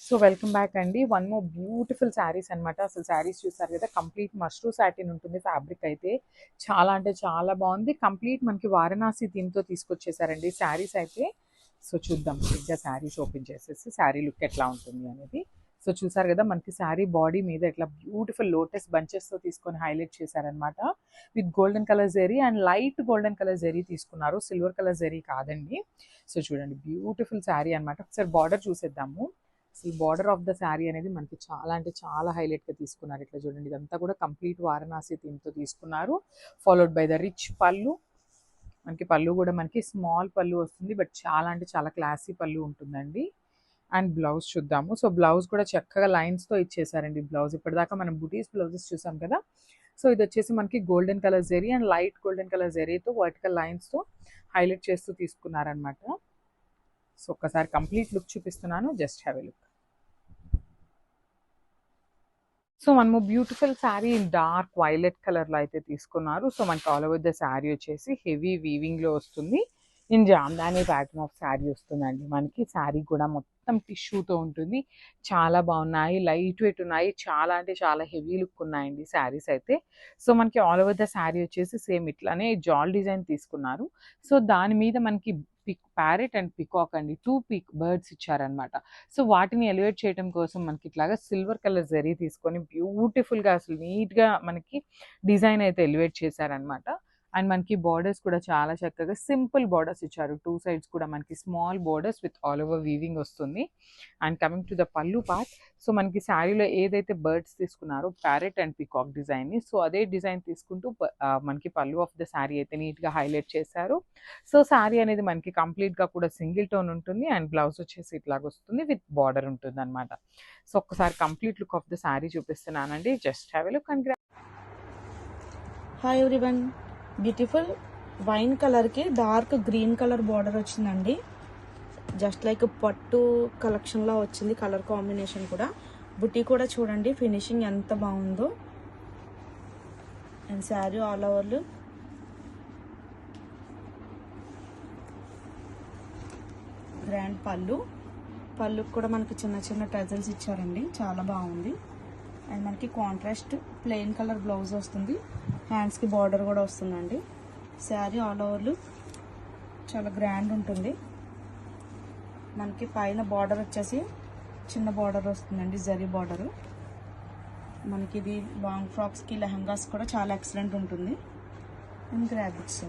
So welcome back అండి. One more beautiful saris అనమాట. అసలు శారీస్ చూసారు కదా, కంప్లీట్ మష్రూ సాటిన్ ఉంటుంది. ఫ్యాబ్రిక్ అయితే చాలా అంటే చాలా బాగుంది. కంప్లీట్ మనకి వారణాసి థీమ్తో తీసుకొచ్చేసారండి శారీస్ అయితే. సో చూద్దాం ఇంకా శారీస్ ఓపెన్ చేసేసి శారీ లుక్ ఎట్లా ఉంటుంది అనేది. సో చూసారు కదా, మనకి శారీ బాడీ మీద ఇట్లా బ్యూటిఫుల్ లోటస్ బంచెస్తో తీసుకొని హైలైట్ చేశారనమాట. With golden colour zari and light golden colour zari తీసుకున్నారు, సిల్వర్ కలర్ జెరీ కాదండి. సో చూడండి బ్యూటిఫుల్ శారీ అనమాట. ఒకసారి బార్డర్ చూసేద్దాము. ఈ బార్డర్ ఆఫ్ ద శారీ అనేది మనకి చాలా అంటే చాలా హైలైట్గా తీసుకున్నారు. ఇట్లా చూడండి, ఇదంతా కూడా కంప్లీట్ వారణాసి థీమ్తో తీసుకున్నారు. ఫాలోడ్ బై ద రిచ్ పళ్ళు. మనకి పళ్ళు కూడా మనకి స్మాల్ పళ్ళు వస్తుంది, బట్ చాలా అంటే చాలా క్లాసీ పళ్ళు ఉంటుందండి. అండ్ బ్లౌజ్ చూద్దాము. సో బ్లౌజ్ కూడా చక్కగా లైన్స్తో ఇచ్చేసారండి. బ్లౌజ్ ఇప్పటిదాకా మనం బుటీస్ బ్లౌజెస్ చూసాం కదా. సో ఇది వచ్చేసి మనకి golden colour zari and light golden colour జెరీతో వర్టికల్ లైన్స్తో హైలైట్ చేస్తూ తీసుకున్నారనమాట. సో ఒక్కసారి కంప్లీట్ లుక్ చూపిస్తున్నాను, just have a look. So మనము బ్యూటిఫుల్ శారీ డార్క్ వైలెట్ కలర్లో అయితే తీసుకున్నారు. సో మనకి ఆల్ ఓవర్ ద శారీ వచ్చేసి హెవీ వీవింగ్లో వస్తుంది. In Jamdani pattern of sari వస్తుందండి. మనకి శారీ కూడా మొత్తం టిష్యూతో ఉంటుంది. చాలా బాగున్నాయి, లైట్ వెయిట్ ఉన్నాయి, చాలా అంటే చాలా హెవీ లుక్ ఉన్నాయండి శారీస్ అయితే. సో మనకి ఆల్ ఓవర్ ద శారీ వచ్చేసి సేమ్ ఇట్లానే జాల్ డిజైన్ తీసుకున్నారు. సో దాని మీద మనకి ప్యారెట్ అండ్ పికాక్ అండి, 2 పిక్ బర్డ్స్ ఇచ్చారనమాట. సో వాటిని ఎలివేట్ చేయడం కోసం మనకి ఇట్లాగా సిల్వర్ కలర్ జరీ తీసుకొని బ్యూటిఫుల్గా అసలు నీట్గా మనకి డిజైన్ అయితే ఎలివేట్ చేశారనమాట. అండ్ మనకి బార్డర్స్ కూడా చాలా చక్కగా సింపుల్ బార్డర్స్ ఇచ్చారు. 2 సైడ్స్ కూడా మనకి small borders with all over weaving వస్తుంది. అండ్ కమింగ్ టు ద పళ్ళు పార్ట్, సో మనకి శారీలో ఏదైతే బర్డ్స్ తీసుకున్నారో ప్యారెట్ అండ్ పికాక్ డిజైన్ని, సో అదే డిజైన్ తీసుకుంటూ మనకి పళ్ళు ఆఫ్ ద శారీ అయితే నీట్గా హైలైట్ చేశారు. సో శారీ అనేది మనకి కంప్లీట్గా కూడా సింగిల్ టోన్ ఉంటుంది. అండ్ బ్లౌజ్ వచ్చేసి ఇట్లాగ వస్తుంది, విత్ బార్డర్ ఉంటుంది అనమాట. సో ఒక్కసారి complete look of the sari చూపిస్తున్నానండి, just have a look and hi everyone. Beautiful wine కలర్కి డార్క్ గ్రీన్ కలర్ బార్డర్ వచ్చిందండి. జస్ట్ లైక్ పట్టు కలెక్షన్లో వచ్చింది కలర్ కాంబినేషన్ కూడా. బుట్టి కూడా చూడండి ఫినిషింగ్ ఎంత బాగుందో. అండ్ శారీ ఆల్ ఓవర్లు గ్రాండ్ పళ్ళు కూడా మనకి చిన్న చిన్న టజల్స్ ఇచ్చారండి, చాలా బాగుంది. అండ్ మనకి కాంట్రాస్ట్ ప్లెయిన్ కలర్ బ్లౌజ్ వస్తుంది, హ్యాండ్స్కి బార్డర్ కూడా వస్తుందండి. శారీ ఆల్ ఓవర్లు చాలా గ్రాండ్ ఉంటుంది. మనకి పైన బార్డర్ వచ్చేసి చిన్న బార్డర్ వస్తుందండి, జరీ బార్డరు. మనకి ఇది లాంగ్ ఫ్రాక్స్కి లెహంగాస్ కూడా చాలా ఎక్సలెంట్ ఉంటుంది. And Grabix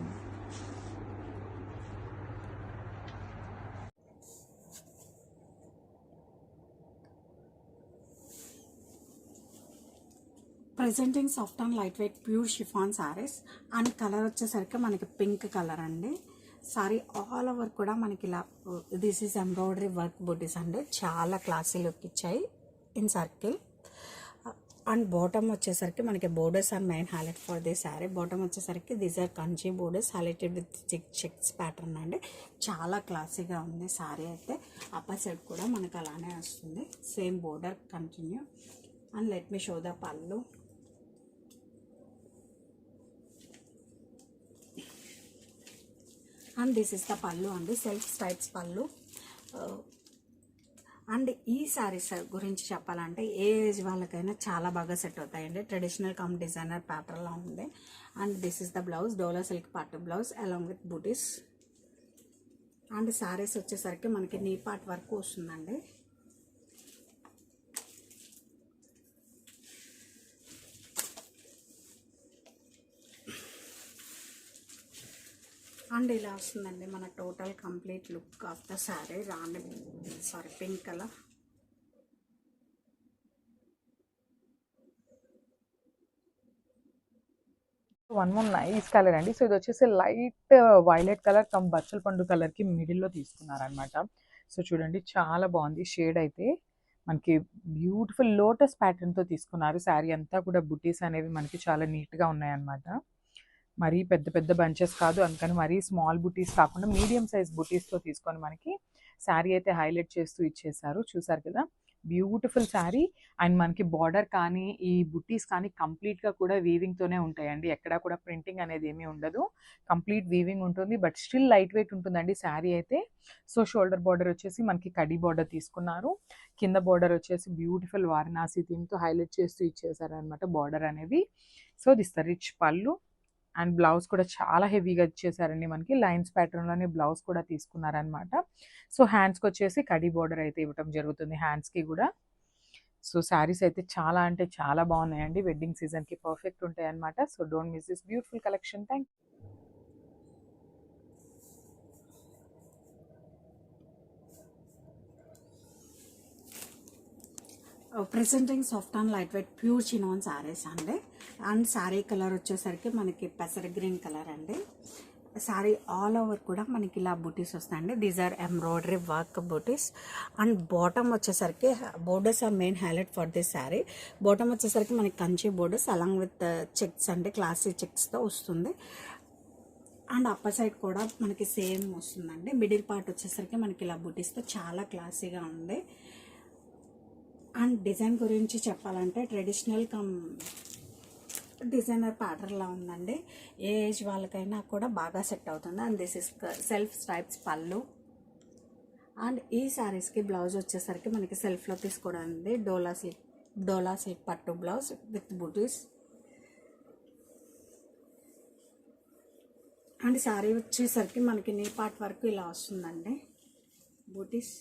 presenting soft and light weight pure chiffon saris. And colour వచ్చేసరికి మనకి పింక్ కలర్ అండి. సారీ ఆల్ ఓవర్ కూడా మనకి ఇలా this is embroidery work butis అండి, చాలా క్లాసీ లుక్ ఇచ్చాయి ఇన్ సర్కిల్. అండ్ బాటమ్ వచ్చేసరికి మనకి borders are main highlight for the sari. Bottom వచ్చేసరికి these are Kanchi borders highlighted with checks pattern అండి, చాలా క్లాసీగా ఉంది శారీ అయితే. అప్పర్ సైడ్ కూడా మనకి అలానే వస్తుంది, same border continue. And let me show the పళ్ళు. అండ్ దిస్ ఇస్ ద పళ్ళు అండి, సెల్ఫ్ స్ట్రైప్స్ పళ్ళు. అండ్ ఈ శారీస్ గురించి చెప్పాలంటే ఏ ఏజ్ వాళ్ళకైనా చాలా బాగా సెట్ అవుతాయండి. ట్రెడిషనల్ కమ్ డిజైనర్ ప్యాటర్న్లో ఉంది. And this is the blouse, Dola silk పట్టు blouse along with booties. And saris వచ్చేసరికి మనకి నీ పార్ట్ వరకు వస్తుందండి. అండ్ ఇలా వస్తుందండి మన total complete look of the sari. Pink colour. One more nice colour అండి. సో ఇది వచ్చేసి లైట్ వైలెట్ కలర్ కమ్ బచ్చల పండు కలర్కి మిడిల్లో తీసుకున్నారనమాట. సో చూడండి చాలా బాగుంది షేడ్ అయితే. మనకి బ్యూటిఫుల్ లోటస్ ప్యాటర్న్తో తీసుకున్నారు. శారీ అంతా కూడా బుటీస్ అనేవి మనకి చాలా నీట్గా ఉన్నాయన్నమాట. మరీ పెద్ద పెద్ద బంచెస్ కాదు, అందుకని మరీ స్మాల్ బుటీస్ కాకుండా మీడియం సైజ్ బుటీస్తో తీసుకొని మనకి శారీ అయితే హైలైట్ చేస్తూ ఇచ్చేసారు. చూసారు కదా, బ్యూటిఫుల్ శారీ. అండ్ మనకి బార్డర్ కానీ ఈ బుట్టీస్ కానీ కంప్లీట్గా కూడా వీవింగ్తోనే ఉంటాయండి. ఎక్కడా కూడా ప్రింటింగ్ అనేది ఏమీ ఉండదు, కంప్లీట్ వీవింగ్ ఉంటుంది. బట్ స్టిల్ లైట్ వెయిట్ ఉంటుందండి శారీ అయితే. సో షోల్డర్ బార్డర్ వచ్చేసి మనకి కడి బార్డర్ తీసుకున్నారు. కింద బార్డర్ వచ్చేసి బ్యూటిఫుల్ వారణాసి థీమ్తో హైలైట్ చేస్తూ ఇచ్చేసారనమాట బార్డర్ అనేది. సో దిస్ ద రిచ్ పళ్ళు. అండ్ బ్లౌజ్ కూడా చాలా హెవీగా ఇచ్చేసారండి, మనకి లైన్స్ ప్యాటర్న్లోనే బ్లౌజ్ కూడా తీసుకున్నారనమాట. సో హ్యాండ్స్కి వచ్చేసి కడి బార్డర్ అయితే ఇవ్వటం జరుగుతుంది, హ్యాండ్స్కి కూడా. సో శారీస్ అయితే చాలా అంటే చాలా బాగున్నాయండి, వెడ్డింగ్ సీజన్కి పర్ఫెక్ట్ ఉంటాయి అనమాట. So don't miss this beautiful collection. Thank presenting soft and light weight pure chinon saris అండి. అండ్ శారీ కలర్ వచ్చేసరికి మనకి పెసర గ్రీన్ కలర్ అండి. శారీ ఆల్ ఓవర్ కూడా మనకి ఇలా బూటీస్ వస్తాయండి. These are embroidery work butis. And bottom వచ్చేసరికి borders are main highlight for this sari. Bottom వచ్చేసరికి మనకి Kanchi borders along with checks అండి, క్లాసీ చెక్స్తో వస్తుంది. అండ్ అప్పర్ సైడ్ కూడా మనకి సేమ్ వస్తుందండి. మిడిల్ పార్ట్ వచ్చేసరికి మనకి ఇలా బూటీస్తో చాలా క్లాసీగా ఉంది. అండ్ డిజైన్ గురించి చెప్పాలంటే ట్రెడిషనల్ కమ్ డిజైనర్ ప్యాటర్న్లా ఉందండి. ఏ ఏజ్ వాళ్ళకైనా కూడా బాగా సెట్ అవుతుంది. And this is self stripes పళ్ళు. అండ్ ఈ శారీస్కి బ్లౌజ్ వచ్చేసరికి మనకి సెల్ఫ్లో తీసుకోవడానికి డోలా సిల్క్ పట్టు blouse with booties. And sari వచ్చేసరికి మనకి నీ పార్ట్ వరకు ఇలా వస్తుందండి butis.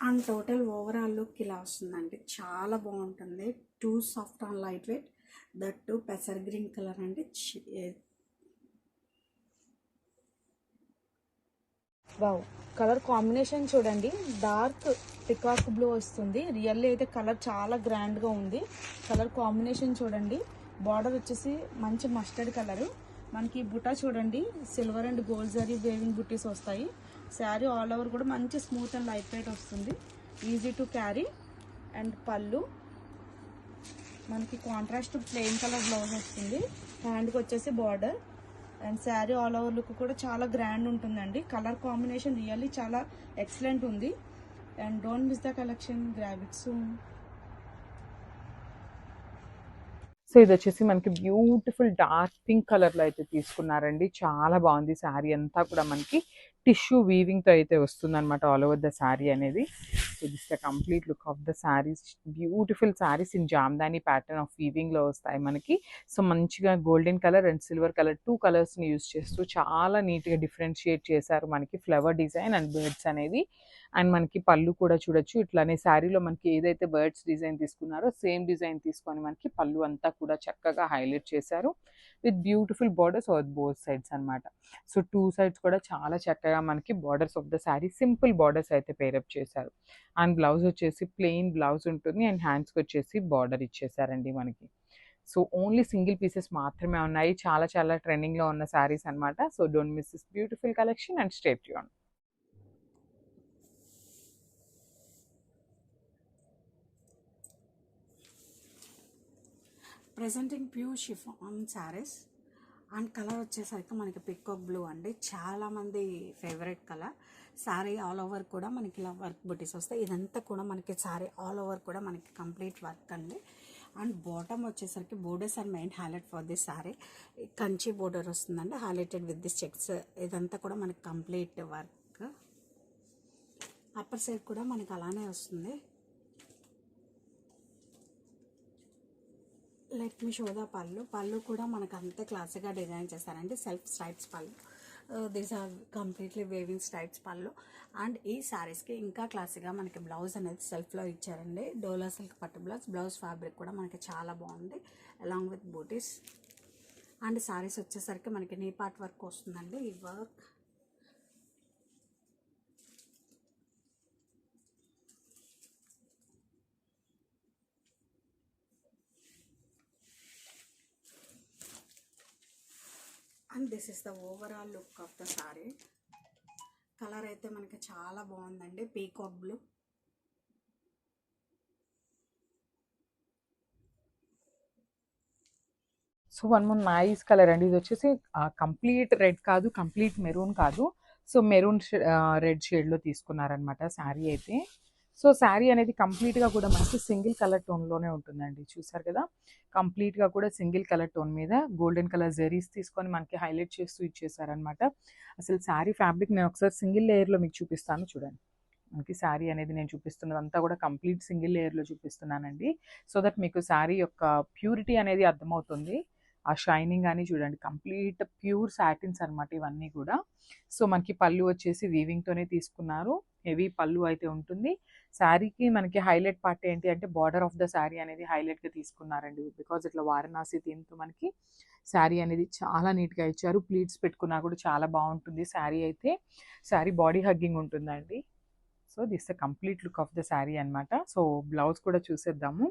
And total overall look ఇలా వస్తుందండి, చాలా బాగుంటుంది. Too soft and light weight, that too పెసర్ గ్రీన్ కలర్ అండి. వావ్, కలర్ కాంబినేషన్ చూడండి, డార్క్ పికాక్ బ్లూ వస్తుంది. రియల్లీ అయితే కలర్ చాలా గ్రాండ్గా ఉంది. కలర్ కాంబినేషన్ చూడండి. బార్డర్ వచ్చేసి మంచి మస్టర్డ్ కలరు. మనకి బుటా చూడండి, silver and gold zari weaving buttis వస్తాయి. శారీ ఆల్ ఓవర్ కూడా మంచి స్మూత్ అండ్ లైట్ వెయిట్ వస్తుంది, easy to carry. And pallu మనకి కాంట్రాస్ట్ ప్లెయిన్ కలర్ బ్లౌజ్ వస్తుంది. హ్యాండ్కి వచ్చేసి border. And sari all over look కూడా చాలా గ్రాండ్ ఉంటుందండి. కలర్ కాంబినేషన్ రియల్లీ చాలా ఎక్సలెంట్ ఉంది. And don't miss the collection, grab it soon. So ఇది వచ్చేసి మనకి బ్యూటిఫుల్ డార్క్ పింక్ కలర్లో అయితే తీసుకున్నారండి, చాలా బాగుంది. శారీ అంతా కూడా మనకి టిష్యూ వీవింగ్తో అయితే వస్తుంది అనమాట, ఆల్ ఓవర్ ద శారీ అనేది. So this the complete look of the saris. Beautiful saris in Jamdani pattern of వీవింగ్లో వస్తాయి మనకి. సో మంచిగా golden colour and silver colour 2 కలర్స్ని యూజ్ చేస్తూ చాలా నీట్గా డిఫరెన్షియేట్ చేశారు మనకి ఫ్లవర్ డిజైన్ అండ్ బర్డ్స్ అనేది. అండ్ మనకి పళ్ళు కూడా చూడొచ్చు, ఇట్లానే శారీలో మనకి ఏదైతే బర్డ్స్ డిజైన్ తీసుకున్నారో సేమ్ డిజైన్ తీసుకొని మనకి పళ్ళు అంతా కూడా చక్కగా హైలైట్ చేశారు with beautiful borders on both sides అనమాట. సో 2 సైడ్స్ కూడా చాలా చక్కగా మనకి borders of the sari simple borders అయితే పేరప్ చేశారు. అండ్ బ్లౌజ్ వచ్చేసి ప్లెయిన్ బ్లౌజ్ ఉంటుంది అండ్ హ్యాండ్స్కి వచ్చేసి బార్డర్ ఇచ్చేసారండి మనకి. సో ఓన్లీ సింగిల్ పీసెస్ మాత్రమే ఉన్నాయి, చాలా చాలా ట్రెండింగ్లో ఉన్న శారీస్ అనమాట. So don't miss this beautiful collection and stay tuned. Presenting pure chiffon saris. And colour వచ్చేసరికి మనకి పికాక్ బ్లూ అండి, చాలామంది favourite colour. Sari all over కూడా మనకి ఇలా వర్క్ బుటీస్ వస్తాయి. ఇదంతా కూడా మనకి శారీ ఆల్ ఓవర్ కూడా మనకి కంప్లీట్ వర్క్ అండి. అండ్ బాటమ్ వచ్చేసరికి borders are main highlight for this sari. Kanchi border వస్తుందండి హైలైటెడ్ విత్ దిస్ చెక్స్. ఇదంతా కూడా మనకి కంప్లీట్ వర్క్. అప్పర్ సైడ్ కూడా మనకి అలానే వస్తుంది. లెట్ మీ షో ద పళ్ళు కూడా మనకు అంతే క్లాసిక్గా డిజైన్ చేస్తారండి. సెల్ఫ్ స్ట్రైప్స్ పళ్ళు, these are completely weaving stripes పళ్ళు. అండ్ ఈ శారీస్కి ఇంకా క్లాసిక్గా మనకి బ్లౌజ్ అనేది సెల్ఫ్లో ఇచ్చారండి, డోలా సిల్క్ పట్టు బ్లౌజ్. బ్లౌజ్ ఫ్యాబ్రిక్ కూడా మనకి చాలా బాగుంది along with booties. And saris వచ్చేసరికి మనకి నీ పార్ట్ వర్క్ వస్తుందండి. ఈ work and this is the overall look of the sari. Colour అయితే మనకి చాలా బాగుందండి, peacock blue. So one more nice colour అండి. ఇది వచ్చేసి కంప్లీట్ రెడ్ కాదు, కంప్లీట్ మెరూన్ కాదు. సో మెరూన్ రెడ్ షేడ్లో తీసుకున్నారనమాట శారీ అయితే. సో శారీ అనేది కంప్లీట్గా కూడా మనకి సింగిల్ కలర్ టోన్లోనే ఉంటుందండి. చూసారు కదా, కంప్లీట్గా కూడా సింగిల్ కలర్ టోన్ మీద గోల్డెన్ కలర్ జెరీస్ తీసుకొని మనకి హైలైట్ చేస్తూ ఇచ్చేసారనమాట. అసలు శారీ ఫ్యాబ్రిక్ నేను ఒకసారి సింగిల్ లేయర్లో మీకు చూపిస్తాను చూడండి. మనకి శారీ అనేది నేను చూపిస్తున్నదంతా కూడా కంప్లీట్ సింగిల్ లేయర్లో చూపిస్తున్నానండి. సో దట్ మీకు శారీ యొక్క ప్యూరిటీ అనేది అర్థమవుతుంది. ఆ షైనింగ్ అని చూడండి, కంప్లీట్ ప్యూర్ సాటిన్స్ అనమాట ఇవన్నీ కూడా. సో మనకి పళ్ళు వచ్చేసి వీవింగ్తోనే తీసుకున్నారు. హెవీ పళ్ళు అయితే ఉంటుంది. శారీకి మనకి హైలైట్ పార్ట్ ఏంటి అంటే బార్డర్ ఆఫ్ ద శారీ అనేది హైలైట్గా తీసుకున్నారండి. బికాజ్ ఇట్లా వారణాసి థీమ్తో మనకి శారీ అనేది చాలా నీట్గా ఇచ్చారు. ప్లీట్స్ పెట్టుకున్నా కూడా చాలా బాగుంటుంది శారీ అయితే. శారీ బాడీ హగ్గింగ్ ఉంటుందండి. So this the complete look of the sari అనమాట. సో బ్లౌజ్ కూడా చూసేద్దాము.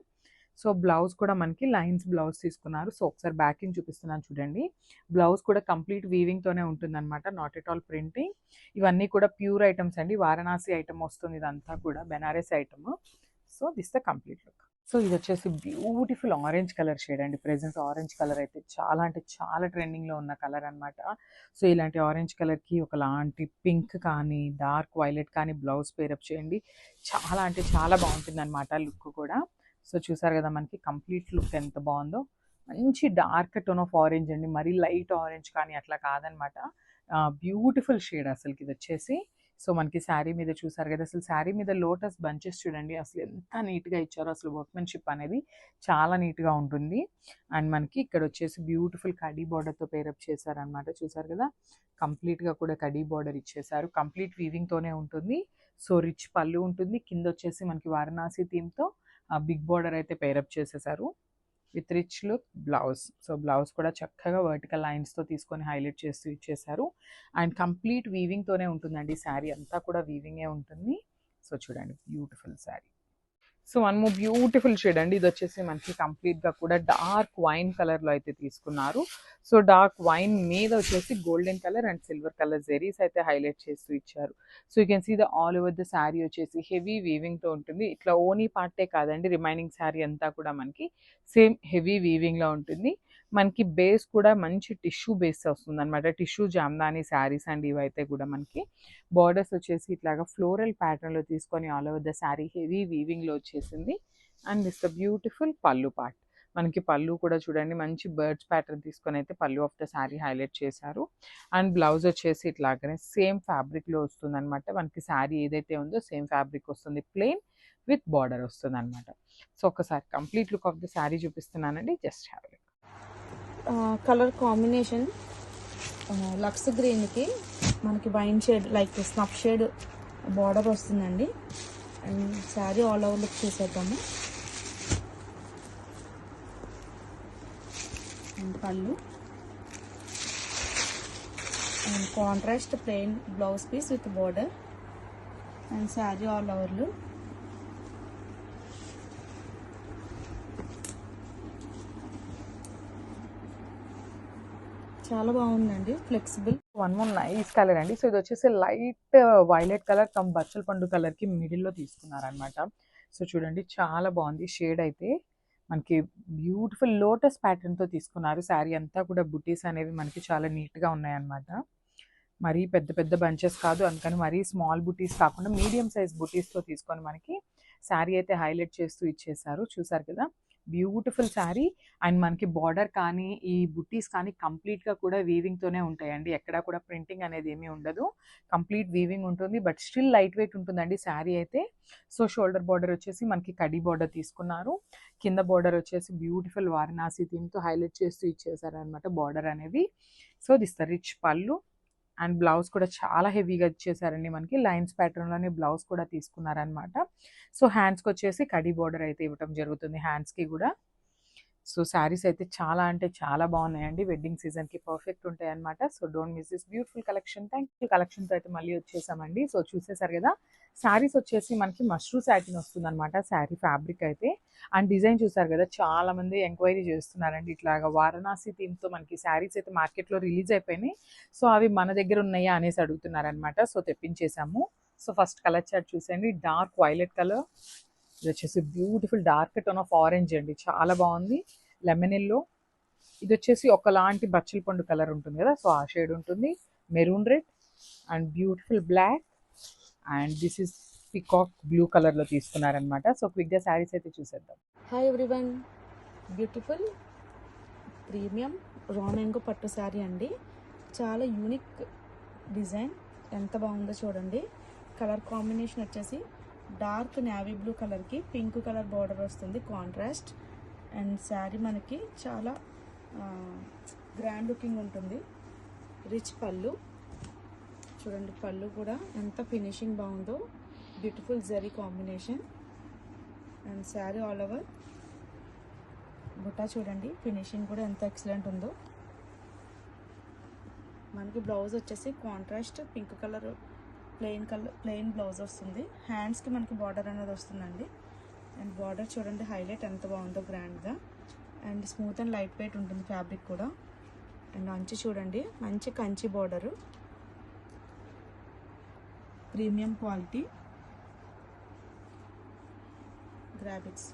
సో బ్లౌజ్ కూడా మనకి లైన్స్ బ్లౌజ్ తీసుకున్నారు. సో ఒకసారి బ్యాకింగ్ చూపిస్తున్నాను చూడండి. బ్లౌజ్ కూడా కంప్లీట్ వీవింగ్తోనే ఉంటుందన్నమాట, నాట్ ఎట్ ఆల్ ప్రింటింగ్. ఇవన్నీ కూడా ప్యూర్ ఐటమ్స్ అండి, వారణాసి ఐటమ్ వస్తుంది ఇదంతా కూడా, Banaras item. So this the complete look. So ఇది వచ్చేసి బ్యూటిఫుల్ ఆరెంజ్ కలర్ షేడ్ అండి. ప్రెజెంట్ ఆరెంజ్ కలర్ అయితే చాలా అంటే చాలా ట్రెండింగ్లో ఉన్న కలర్ అనమాట. సో ఇలాంటి ఆరెంజ్ కలర్కి ఒకలాంటి పింక్ కానీ డార్క్ వైలెట్ కానీ బ్లౌజ్ పేరప్ చేయండి, చాలా అంటే చాలా బాగుంటుంది అనమాట లుక్ కూడా. సో చూసారు కదా మనకి కంప్లీట్ లుక్ ఎంత బాగుందో. మంచి డార్క్ టోన్ ఆఫ్ ఆరెంజ్ అండి, మరీ లైట్ ఆరెంజ్ కానీ అట్లా కాదనమాట. బ్యూటిఫుల్ షేడ్ అసలుకి ఇది వచ్చేసి. సో మనకి శారీ మీద చూసారు కదా, అసలు శారీ మీద లోటస్ బంచెస్ చూడండి అసలు ఎంత నీట్గా ఇచ్చారో. అసలు వర్క్మెన్షిప్ అనేది చాలా నీట్గా ఉంటుంది. అండ్ మనకి ఇక్కడ వచ్చేసి బ్యూటిఫుల్ కడీ బార్డర్తో పేరప్ చేశారనమాట. చూసారు కదా, కంప్లీట్గా కూడా కడీ బార్డర్ ఇచ్చేసారు. కంప్లీట్ వీవింగ్తోనే ఉంటుంది. సో రిచ్ పళ్ళు ఉంటుంది. కింద వచ్చేసి మనకి వారణాసి థీమ్తో బిగ్ బార్డర్ అయితే పేరప్ చేసేసారు with rich look blouse. So blouse కూడా చక్కగా వర్టికల్ లైన్స్తో తీసుకొని హైలైట్ చేస్తూ ఇచ్చేసారు. అండ్ కంప్లీట్ వీవింగ్తోనే ఉంటుందండి శారీ అంతా కూడా వీవింగే ఉంటుంది. సో చూడండి beautiful sari. So one more beautiful shade అండి. ఇది వచ్చేసి మనకి కంప్లీట్గా కూడా డార్క్ వైన్ కలర్లో అయితే తీసుకున్నారు. సో డార్క్ వైన్ మీద వచ్చేసి golden colour and silver colour zaris అయితే హైలైట్ చేస్తూ ఇచ్చారు. So you can see the all over the sari వచ్చేసి హెవీ వీవింగ్తో ఉంటుంది. ఇట్లా ఓనీ పార్టే కాదండి, రిమైనింగ్ శారీ అంతా కూడా మనకి సేమ్ హెవీ వీవింగ్లో ఉంటుంది. మనకి బేస్ కూడా మంచి టిష్యూ బేస్ వస్తుంది అనమాట. టిష్యూ జామ్దాని శారీస్ అండ్ ఇవైతే కూడా మనకి బార్డర్స్ వచ్చేసి ఇట్లాగా ఫ్లోరల్ ప్యాటర్న్లో తీసుకొని all over the sari heavy వీవింగ్లో వచ్చేసింది. And this the beautiful pallu part. మనకి పళ్ళు కూడా చూడండి మంచి బర్డ్స్ ప్యాటర్న్ తీసుకొని అయితే పళ్ళు ఆఫ్ ద శారీ హైలైట్ చేశారు. అండ్ బ్లౌజ్ వచ్చేసి ఇట్లాగనే సేమ్ ఫ్యాబ్రిక్లో వస్తుంది అనమాట. మనకి శారీ ఏదైతే ఉందో సేమ్ ఫ్యాబ్రిక్ వస్తుంది, ప్లెయిన్ విత్ బార్డర్ వస్తుంది అనమాట. సో ఒకసారి complete look of the sari చూపిస్తున్నానండి, just have a look. Colour combination looks గ్రీన్కి మనకి wine shade like snuff shade border వస్తుందండి. And sari all over look చేసేద్దాము. And pallu and contrast plain blouse piece with border and sari all over look. చాలా బాగుందండి, flexible. One more nice colour అండి. So ఇది వచ్చేసి light violet colour come బచ్చల పండు కలర్కి మిడిల్లో తీసుకున్నారనమాట. సో చూడండి చాలా బాగుంది షేడ్ అయితే. మనకి బ్యూటిఫుల్ లోటస్ ప్యాటర్న్తో తీసుకున్నారు. శారీ అంతా కూడా బుటీస్ అనేవి మనకి చాలా నీట్గా ఉన్నాయన్నమాట. మరీ పెద్ద పెద్ద బంచెస్ కాదు, అందుకని మరీ స్మాల్ బుటీస్ కాకుండా మీడియం సైజ్ బుటీస్తో తీసుకొని మనకి శారీ అయితే హైలైట్ చేస్తూ ఇచ్చేసారు. చూసారు కదా, బ్యూటిఫుల్ శారీ. అండ్ మనకి బార్డర్ కానీ ఈ బుట్టీస్ కానీ కంప్లీట్గా కూడా వీవింగ్తోనే ఉంటాయండి. ఎక్కడా కూడా ప్రింటింగ్ అనేది ఏమీ ఉండదు, కంప్లీట్ వీవింగ్ ఉంటుంది. బట్ స్టిల్ లైట్ వెయిట్ ఉంటుందండి శారీ అయితే. సో షోల్డర్ బార్డర్ వచ్చేసి మనకి కడీ బార్డర్ తీసుకున్నారు. కింద బార్డర్ వచ్చేసి బ్యూటిఫుల్ వారణాసి థీమ్తో హైలైట్ చేస్తూ ఇచ్చేసారు అనమాట బార్డర్ అనేది. సో దిస్ ద రిచ్ పళ్ళు. అండ్ బ్లౌజ్ కూడా చాలా హెవీగా ఇచ్చేసారండి. మనకి లైన్స్ ప్యాటర్న్లోనే బ్లౌజ్ కూడా తీసుకున్నారనమాట. సో హ్యాండ్స్కి వచ్చేసి కడీ బార్డర్ అయితే ఇవ్వటం జరుగుతుంది హ్యాండ్స్కి కూడా. సో శారీస్ అయితే చాలా అంటే చాలా బాగున్నాయండి, వెడ్డింగ్ సీజన్కి పర్ఫెక్ట్ ఉంటాయి అనమాట. So don't miss this beautiful collection. Thank you. కలెక్షన్తో అయితే మళ్ళీ వచ్చేసామండి. సో చూసేసారు కదా, శారీస్ వచ్చేసి మనకి మష్రూ సాటిన్ వస్తుంది అనమాట శారీ ఫ్యాబ్రిక్ అయితే. అండ్ డిజైన్ చూసారు కదా, చాలా మంది ఎంక్వైరీ చేస్తున్నారండి ఇట్లాగా వారణాసి థీమ్తో మనకి శారీస్ అయితే మార్కెట్లో రిలీజ్ అయిపోయినాయి. సో అవి మన దగ్గర ఉన్నాయా అనేసి అడుగుతున్నారనమాట. సో తెప్పించేసాము. సో ఫస్ట్ కలర్ చార్ట్ చూసేయండి, డార్క్ వైలెట్ కలర్. ఇది వచ్చేసి beautiful dark tone of orange అండి, చాలా బాగుంది. లెమన్ ఎల్లో ఇది వచ్చేసి ఒకలాంటి బచ్చల పండు కలర్ ఉంటుంది కదా, సో ఆ షేడ్ ఉంటుంది. Maroon red and beautiful black and this is peacock blue కలర్లో తీసుకున్నారనమాట. సో క్విక్గా శారీస్ అయితే చూసేద్దాం. Hi everyone, beautiful premium raw mango పట్టు శారీ అండి. చాలా యూనిక్ డిజైన్, ఎంత బాగుందో చూడండి. కలర్ కాంబినేషన్ వచ్చేసి డార్క్ నేవీ బ్లూ కలర్కి పింక్ కలర్ బార్డర్ వస్తుంది కాంట్రాస్ట్. అండ్ శారీ మనకి చాలా గ్రాండ్ లుకింగ్ ఉంటుంది. రిచ్ పళ్ళు చూడండి, పళ్ళు కూడా ఎంత ఫినిషింగ్ బాగుందో, beautiful zari combination. And sari all over butta చూడండి, ఫినిషింగ్ కూడా ఎంత ఎక్సలెంట్ ఉందో. మనకి బ్లౌజ్ వచ్చేసి contrast pink colour plain blouse వస్తుంది. హ్యాండ్స్కి మనకి బార్డర్ అనేది వస్తుందండి. అండ్ బార్డర్ చూడండి హైలైట్ ఎంత బాగుందో గ్రాండ్గా. And smooth and light wait ఉంటుంది ఫ్యాబ్రిక్ కూడా. అండ్ అంచు చూడండి, మంచి కంచి బార్డరు, ప్రీమియం క్వాలిటీ. గ్రాబిక్స్